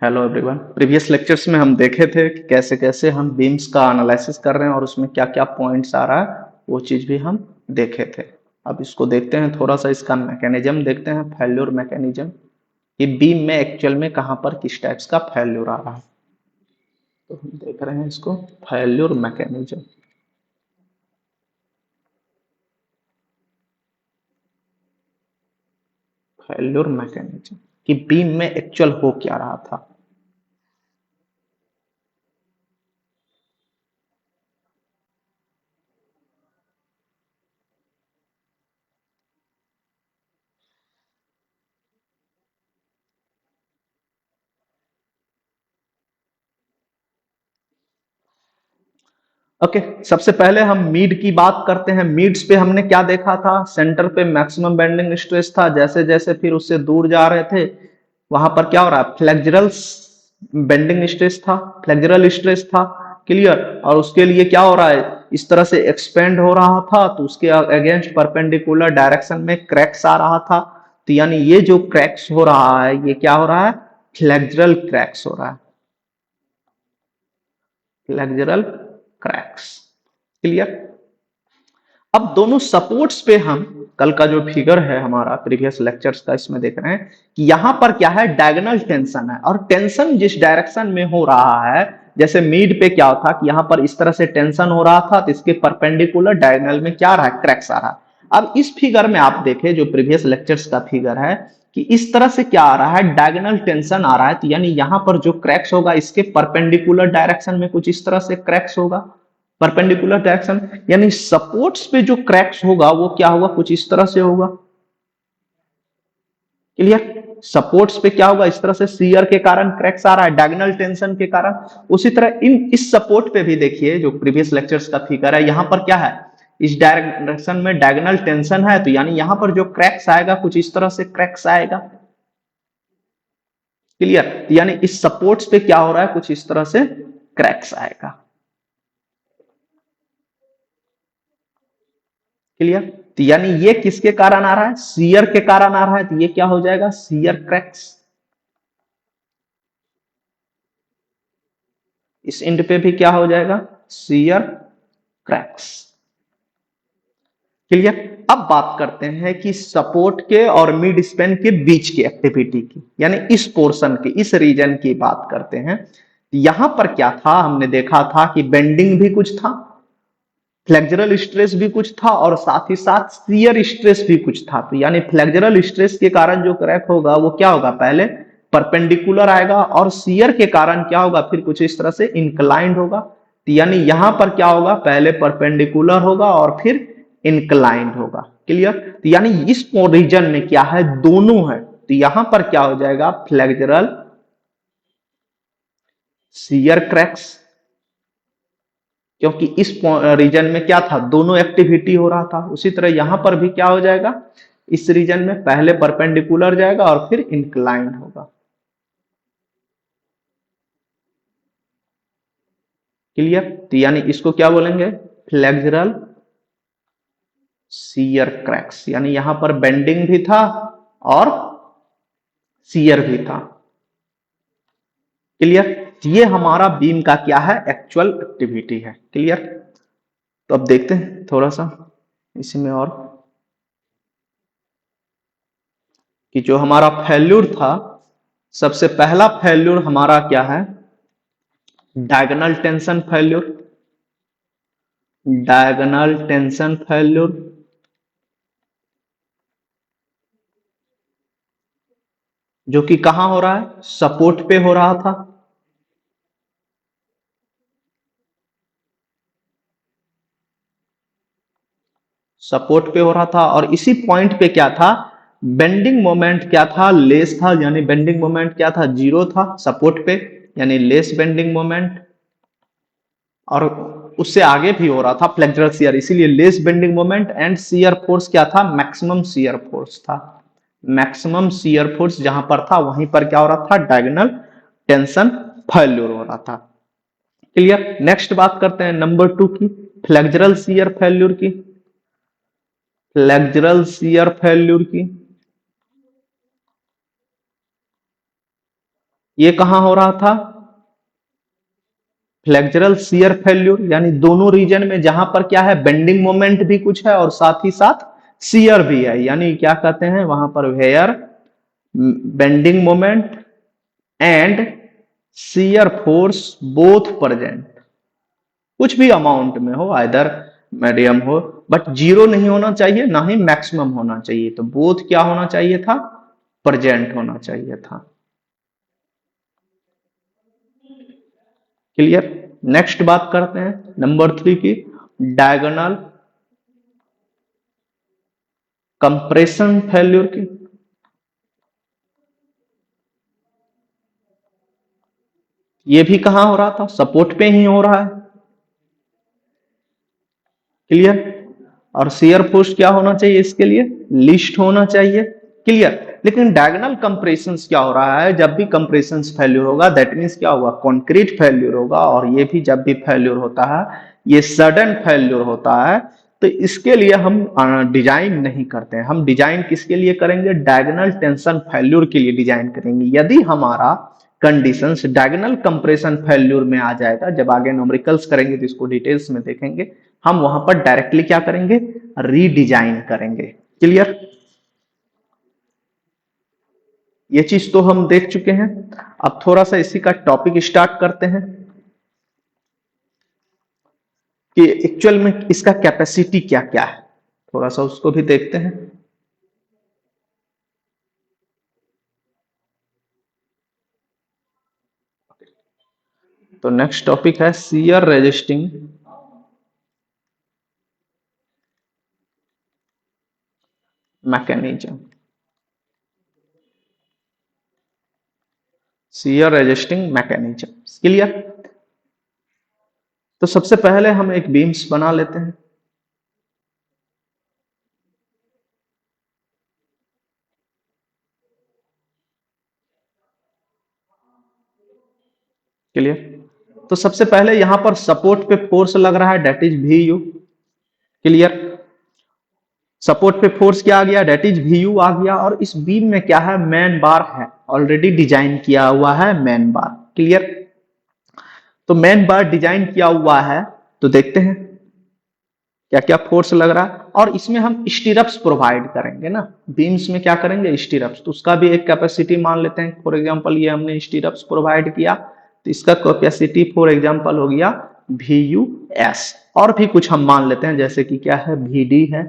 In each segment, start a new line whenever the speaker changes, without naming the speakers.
Hello everyone. Previous lectures में हम देखे थे कि कैसे कैसे हम बीम्स का एनालिसिस कर रहे हैं और उसमें क्या क्या पॉइंट्स आ रहा है, वो चीज भी हम देखे थे। अब इसको देखते हैं, थोड़ा सा इसका मैकेनिज्म देखते हैं, फेल्योर मैकेनिज्म, कि बीम में एक्चुअल में कहाँ पर किस टाइप्स का फेल्योर आ रहा है। तो हम देख रहे हैं इसको, फेल्योर मैकेनिज्म। फेल्योर मैकेनिज्म कि बीम में एक्चुअल हो क्या रहा था। ओके, सबसे पहले हम मीड की बात करते हैं। मीड्स पे हमने क्या देखा था? सेंटर पे मैक्सिमम बेंडिंग स्ट्रेस था, जैसे जैसे फिर उससे दूर जा रहे थे वहां पर क्या हो रहा है? फ्लेक्सुरल बेंडिंग स्ट्रेस था, फ्लेक्सुरल स्ट्रेस था। क्लियर? और उसके लिए क्या हो रहा है? इस तरह से एक्सपेंड हो रहा था, तो उसके अगेंस्ट परपेंडिकुलर डायरेक्शन में क्रैक्स आ रहा था। तो यानी ये जो क्रैक्स हो रहा है, ये क्या हो रहा है? फ्लेक्सुरल क्रैक्स हो रहा है, फ्लेक्सुरल क्रैक्स। क्लियर? अब दोनों सपोर्ट्स पे हम कल का जो फिगर है हमारा प्रीवियस लेक्चर्स का, इसमें देख रहे हैं कि यहां पर क्या है? डायगोनल टेंशन है, और टेंशन जिस डायरेक्शन में हो रहा है, जैसे मीड पे क्या था कि यहां पर इस तरह से टेंशन हो रहा था, तो इसके परपेंडिकुलर डायगोनल में क्या आ रहा है? क्रैक्स आ रहा है। अब इस फिगर में आप देखें, जो प्रीवियस लेक्चर्स का फिगर है, कि इस तरह से क्या आ रहा है? डायगोनल टेंशन आ रहा है, तो यानी यहां पर जो क्रैक्स होगा इसके परपेंडिकुलर डायरेक्शन में कुछ इस तरह से क्रैक्स होगा, परपेंडिकुलर डायरेक्शन। यानी सपोर्ट्स पे जो क्रैक्स होगा वो क्या होगा? कुछ इस तरह से होगा। क्लियर? सपोर्ट्स पे क्या होगा? इस तरह से शियर के कारण क्रैक्स आ रहा है, डायगोनल टेंशन के कारण। उसी तरह इस सपोर्ट पे भी देखिए, जो प्रीवियस लेक्चर्स का फिगर है, यहां पर क्या है? इस डायरेक्शन में डायगोनल टेंशन है, तो यानी यहां पर जो क्रैक्स आएगा कुछ इस तरह से क्रैक्स आएगा। क्लियर? यानी इस सपोर्ट्स पे क्या हो रहा है? कुछ इस तरह से क्रैक्स आएगा। क्लियर? तो यानी ये किसके कारण आ रहा है? शियर के कारण आ रहा है, तो ये क्या हो जाएगा? Shear cracks. इस एंड पे भी क्या हो जाएगा? Shear cracks. क्लियर? अब बात करते हैं कि सपोर्ट के और मिड स्पैन के बीच की एक्टिविटी की, यानी इस पोर्शन की, इस रीजन की बात करते हैं। यहां पर क्या था? हमने देखा था कि बेंडिंग भी कुछ था, फ्लेक्सुरल स्ट्रेस भी कुछ था, और साथ ही साथ शियर स्ट्रेस भी कुछ था। तो यानी फ्लेक्सुरल स्ट्रेस के कारण जो क्रैक होगा वो क्या होगा? पहले परपेंडिकुलर आएगा, और शियर के कारण क्या होगा? फिर कुछ इस तरह से इंक्लाइंड होगा। तो यानी यहां पर क्या होगा? पहले परपेंडिकुलर होगा और फिर इंक्लाइंड होगा। क्लियर? तो यानी इस रीजन में क्या है? दोनों है। तो यहां पर क्या हो जाएगा? फ्लेक्सुरल शियर क्रैक्स, क्योंकि इस रीजन में क्या था? दोनों एक्टिविटी हो रहा था। उसी तरह यहां पर भी क्या हो जाएगा? इस रीजन में पहले परपेंडिकुलर जाएगा और फिर इंक्लाइंड होगा। क्लियर? तो यानी इसको क्या बोलेंगे? Flexural shear cracks. यानी यहां पर बेंडिंग भी था और शियर भी था। क्लियर? ये हमारा बीम का क्या है? एक्चुअल एक्टिविटी है। क्लियर? तो अब देखते हैं थोड़ा सा इसी में, और कि जो हमारा फेल्यूर था, सबसे पहला फेल्यूर हमारा क्या है? Diagonal tension failure. Diagonal tension failure, जो कि कहां हो रहा है? सपोर्ट पे हो रहा था। सपोर्ट पे हो रहा था, और इसी पॉइंट पे क्या था? बेंडिंग मोमेंट क्या था? लेस था। यानी बेंडिंग मोमेंट क्या था? जीरो था सपोर्ट पे, यानी लेस बेंडिंग मोमेंट। और उससे आगे भी हो रहा था फ्लेक्सुरल शियर, इसीलिए less bending moment. And shear force क्या था? मैक्सिमम शियर फोर्स था। मैक्सिमम शियर फोर्स जहां पर था, वहीं पर क्या हो रहा था? डायगोनल टेंशन फेल्यूर हो रहा था। क्लियर? नेक्स्ट बात करते हैं नंबर 2 की, फ्लेक्सुरल शियर फेल्यूर की। फ्लेक्सुरल शियर फेल्यूर की, ये कहां हो रहा था? फ्लेक्सुरल शियर फेल्यूर, यानी दोनों रीजन में जहां पर क्या है, बेंडिंग मोमेंट भी कुछ है और साथ ही साथ शियर भी है, यानी क्या कहते हैं वहां पर, where bending moment and shear force both present, कुछ भी अमाउंट में हो, आइदर मीडियम हो, बट जीरो नहीं होना चाहिए ना ही मैक्सिमम होना चाहिए, तो बोथ क्या होना चाहिए था, प्रेजेंट होना चाहिए था। क्लियर? नेक्स्ट बात करते हैं नंबर 3 की, डायगोनल कंप्रेशन फेल्यूर की। ये भी कहां हो रहा था, सपोर्ट पे ही हो रहा है। क्लियर? और शियर फोर्स क्या होना चाहिए इसके लिए, लिस्ट होना चाहिए। क्लियर? लेकिन डायगोनल कंप्रेशन क्या हो रहा है, जब भी कंप्रेशन फेल्यूर होगा दैट मीन्स क्या होगा, कॉन्क्रीट फेल्यूर होगा, और ये भी जब भी फेल्यूर होता है ये सडन फेल्यूर होता है, तो इसके लिए हम डिजाइन नहीं करते हैं। हम डिजाइन किसके लिए करेंगे, डायगोनल टेंशन फेल्यूर के लिए डिजाइन करेंगे। यदि हमारा कंडीशंस डायगोनल कंप्रेशन फेल्यूर में आ जाएगा, जब आगे न्यूमेरिकल्स करेंगे तो इसको डिटेल्स में देखेंगे, हम वहां पर डायरेक्टली क्या करेंगे, रीडिजाइन करेंगे। क्लियर? ये चीज तो हम देख चुके हैं। अब थोड़ा सा इसी का टॉपिक स्टार्ट करते हैं कि एक्चुअल में इसका कैपेसिटी क्या क्या है, थोड़ा सा उसको भी देखते हैं। तो नेक्स्ट टॉपिक है shear resisting mechanism. Shear resisting mechanism. Clear? तो सबसे पहले हम एक बीम्स बना लेते हैं। क्लियर? तो सबसे पहले यहां पर सपोर्ट पे फोर्स लग रहा है, that is v u. Clear? Support पे फोर्स क्या आ गया, डेट इज वी यू आ गया, और इस बीम में क्या है, मैन बार है, ऑलरेडी डिजाइन किया हुआ है मैन बार। क्लियर? तो मैन बार डिजाइन किया हुआ है, तो देखते हैं क्या क्या फोर्स लग रहा है, और इसमें हम स्टीरप्स प्रोवाइड करेंगे ना, बीम्स में क्या करेंगे, स्टीरप्स, तो उसका भी एक कैपेसिटी मान लेते हैं। फॉर एग्जांपल ये हमने स्टीरप्स प्रोवाइड किया, तो इसका कैपेसिटी फॉर एग्जांपल हो गया वी यू एस, और भी कुछ हम मान लेते हैं, जैसे कि क्या है, वी डी है,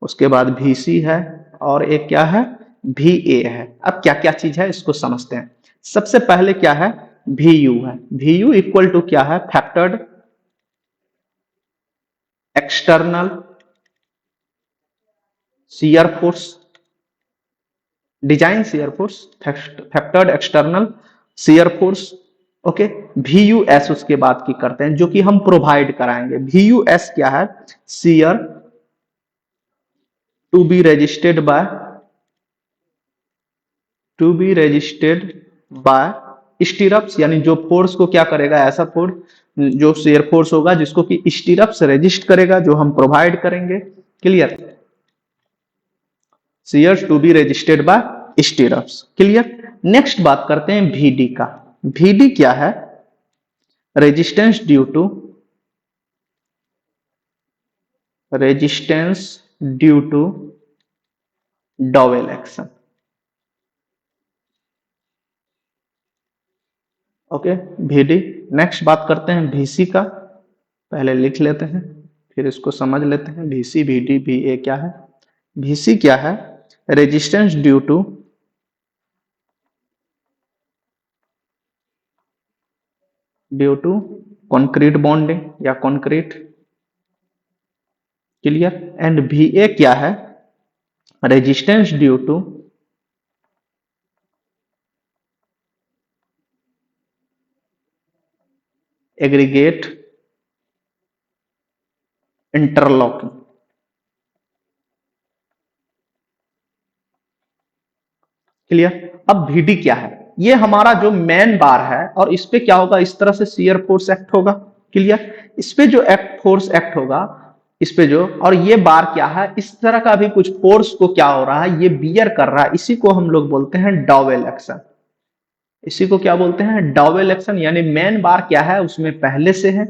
उसके बाद VC है, और एक क्या है, VA है। अब क्या क्या चीज है इसको समझते हैं। सबसे पहले क्या है, VU है। VU इक्वल टू क्या है, factored external shear force, design shear force, factored external shear force. Okay, VUS उसके बाद की करते हैं, जो कि हम प्रोवाइड कराएंगे। VUS क्या है, shear to be registered by, to be registered by stirrups, यानी जो फोर्स को क्या करेगा, ऐसा फोर्स जो शेयर फोर्स होगा जिसको कि स्टीरप्स रजिस्ट करेगा, जो हम प्रोवाइड करेंगे। Clear? Shear to be registered by stirrups. Clear? Next बात करते हैं VD का। VD क्या है, resistance due to, resistance due to dowel action. Okay, VD। Next बात करते हैं VC का, पहले लिख लेते हैं फिर इसको समझ लेते हैं। VC, VD, VA क्या है। VC क्या है, resistance due to concrete bonding या कंक्रीट। क्लियर? एंड VA क्या है, resistance due to aggregate interlocking. Clear? अब VD क्या है, ये हमारा जो मेन बार है, और इस पे क्या होगा, इस तरह से शियर फोर्स एक्ट होगा। क्लियर? इस पे जो फोर्स एक्ट होगा, इस पे जो, और ये बार क्या है, इस तरह का भी कुछ फोर्स को क्या हो रहा है, ये बियर कर रहा है, इसी को हम लोग बोलते हैं डॉवेल एक्शन। इसी को क्या बोलते हैं, डॉवेल एक्शन, यानी मेन बार क्या है उसमें पहले से है।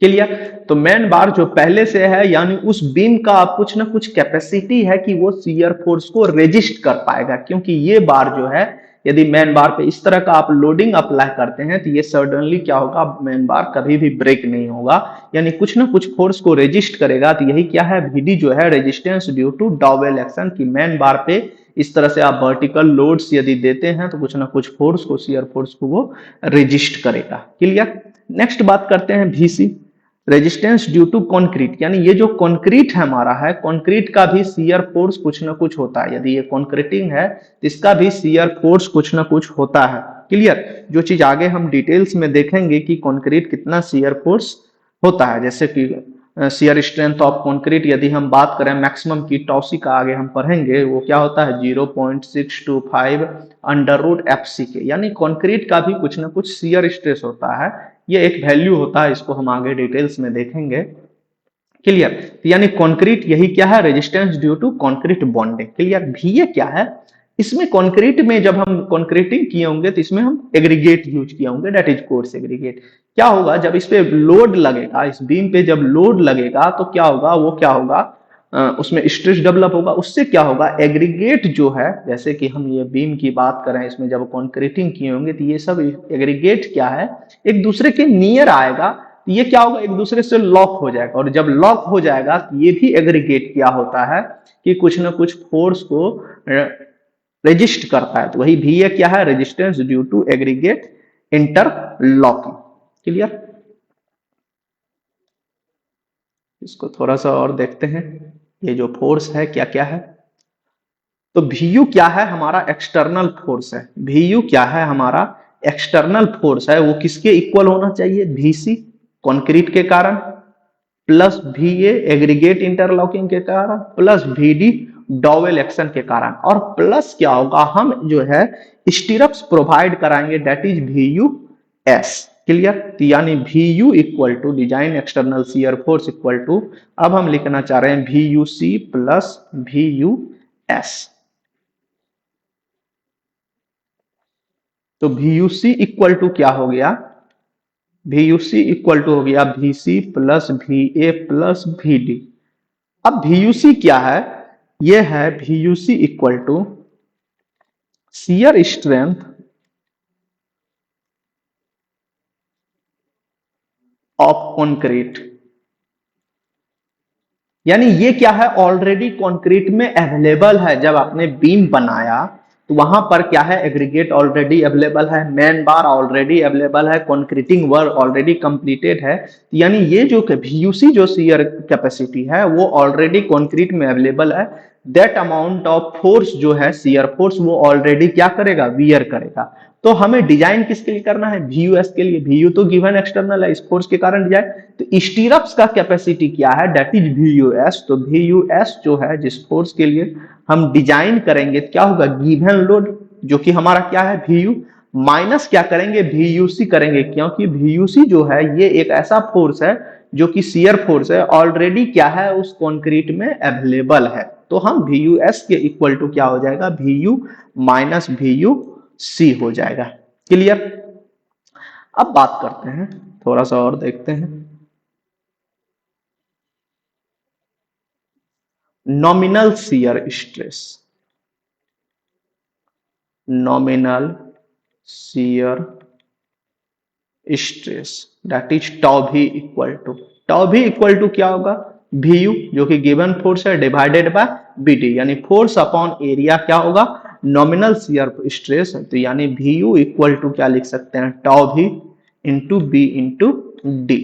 क्लियर। तो मेन बार जो पहले से है यानी उस बीम का कुछ ना कुछ कैपेसिटी है कि वो शियर फोर्स को रेजिस्ट कर पाएगा, क्योंकि ये बार जो है यदि मेन बार पे इस तरह का आप लोडिंग अप्लाई करते हैं तो ये सडनली क्या होगा, मेन बार कभी भी ब्रेक नहीं होगा, यानी कुछ ना कुछ फोर्स को रेजिस्ट करेगा। तो यही क्या है, VD जो है resistance due to dowel action, की मेन बार पे इस तरह से आप वर्टिकल लोड्स यदि देते हैं तो कुछ ना कुछ फोर्स को, शियर फोर्स को वो रेजिस्ट करेगा। क्लियर। नेक्स्ट बात करते हैं VC, resistance due to concrete, यानी ये जो कॉन्क्रीट है हमारा है, कॉन्क्रीट का भी शियर फोर्स कुछ ना कुछ होता है। यदि ये कॉन्क्रीटिंग है तो इसका भी शियर फोर्स कुछ ना कुछ होता है। क्लियर। जो चीज आगे हम डिटेल्स में देखेंगे कि कॉन्क्रीट कितना शियर फोर्स होता है, जैसे कि शियर स्ट्रेंथ ऑफ कॉन्क्रीट यदि हम बात करें मैक्सिमम की, टॉसी का आगे हम पढ़ेंगे, वो क्या होता है 0.625 अंडर रूट FC के, यानी कॉन्क्रीट का भी कुछ ना कुछ शियर स्ट्रेस होता है, ये एक वैल्यू होता है, इसको हम आगे डिटेल्स में देखेंगे। क्लियर। तो यानी कंक्रीट यही क्या है, resistance due to concrete bonding. Clear. VA क्या है, इसमें कंक्रीट में जब हम कंक्रीटिंग किए होंगे तो इसमें हम एग्रीगेट यूज किया होंगे, दैट इज कोर्स एग्रीगेट। क्या होगा जब इस पे लोड लगेगा, इस बीम पे जब लोड लगेगा तो क्या होगा, वो क्या होगा, उसमें स्ट्रेस डेवलप होगा, उससे क्या होगा, एग्रीगेट जो है, जैसे कि हम ये बीम की बात करें, इसमें जब कंक्रीटिंग किए होंगे तो ये सब एग्रीगेट क्या है, एक दूसरे के नियर आएगा, तो ये क्या होगा, एक दूसरे से लॉक हो जाएगा, और जब लॉक हो जाएगा तो ये भी एग्रीगेट क्या होता है कि कुछ ना कुछ फोर्स को रेजिस्ट करता है। तो वही VA क्या है, resistance due to aggregate interlocking. Clear. इसको थोड़ा सा और देखते हैं, ये जो फोर्स है क्या क्या है। तो VU क्या है, हमारा एक्सटर्नल फोर्स है। VU क्या है, हमारा एक्सटर्नल फोर्स है, वो किसके इक्वल होना चाहिए, VC कंक्रीट के कारण, प्लस VA एग्रीगेट इंटरलॉकिंग के कारण, प्लस VD डॉवेल एक्शन के कारण, और प्लस क्या होगा, हम जो है स्टीरप्स प्रोवाइड कराएंगे, दैट इज VUS। क्लियर। यानी VU equal to design external shear force equal to, अब हम लिखना चाह रहे हैं VUC प्लस VUS। तो VUC इक्वल टू क्या हो गया, VUC इक्वल टू हो गया VC plus VA plus VD। अब VUC क्या है, ये है VUC equal to shear strength of concrete, यानी ये क्या है, ऑलरेडी कंक्रीट में अवेलेबल है। जब आपने बीम बनाया तो वहां पर क्या है, एग्रीगेट ऑलरेडी अवेलेबल है, मेन बार ऑलरेडी अवेलेबल है, कंक्रीटिंग वर्क ऑलरेडी कंप्लीटेड है, यानी ये जो VUC जो शियर कैपेसिटी है वो ऑलरेडी कंक्रीट में अवेलेबल है। दैट अमाउंट ऑफ फोर्स जो है शियर फोर्स, वो ऑलरेडी क्या करेगा, वियर करेगा। तो हमें डिजाइन किसके लिए करना है, VUS के लिए। VU तो गिवन एक्सटर्नल है, इस फोर्स के कारण डिजाइन, तो स्टीरप्स का कैपेसिटी क्या है, दैट इज VUS। तो VUS जो है जिस फोर्स के लिए हम डिजाइन करेंगे क्या होगा, गिवन लोड जो कि हमारा क्या है VU, माइनस क्या करेंगे, VUC करेंगे, क्योंकि VUC जो है ये एक ऐसा फोर्स है जो कि शियर फोर्स है, ऑलरेडी क्या है उस कंक्रीट में अवेलेबल है। तो हम VUS के इक्वल टू क्या हो जाएगा, VU माइनस VUC हो जाएगा। क्लियर। अब बात करते हैं, थोड़ा सा और देखते हैं, nominal shear stress. Nominal shear stress that is tau भी इक्वल टू क्या होगा, VU जो कि गिवन फोर्स है डिवाइडेड बाय BD, यानी फोर्स अपॉन एरिया क्या होगा, नॉमिनल शियर स्ट्रेस। तो यानी VU इक्वल टू क्या लिख सकते हैं, टाउ भी into B into D।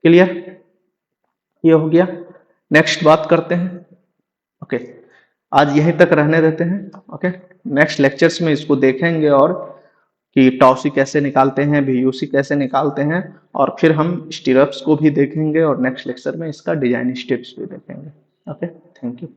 Clear, ये हो गया। नेक्स्ट बात करते हैं। ओके, आज यहीं तक रहने देते हैं। ओके, नेक्स्ट लेक्चर्स में इसको देखेंगे, और कि टॉसी कैसे निकालते हैं, VUC कैसे निकालते हैं, और फिर हम स्टीरप्स को भी देखेंगे, और नेक्स्ट लेक्चर में इसका डिजाइन स्टेप्स भी देखेंगे। Okay, thank you.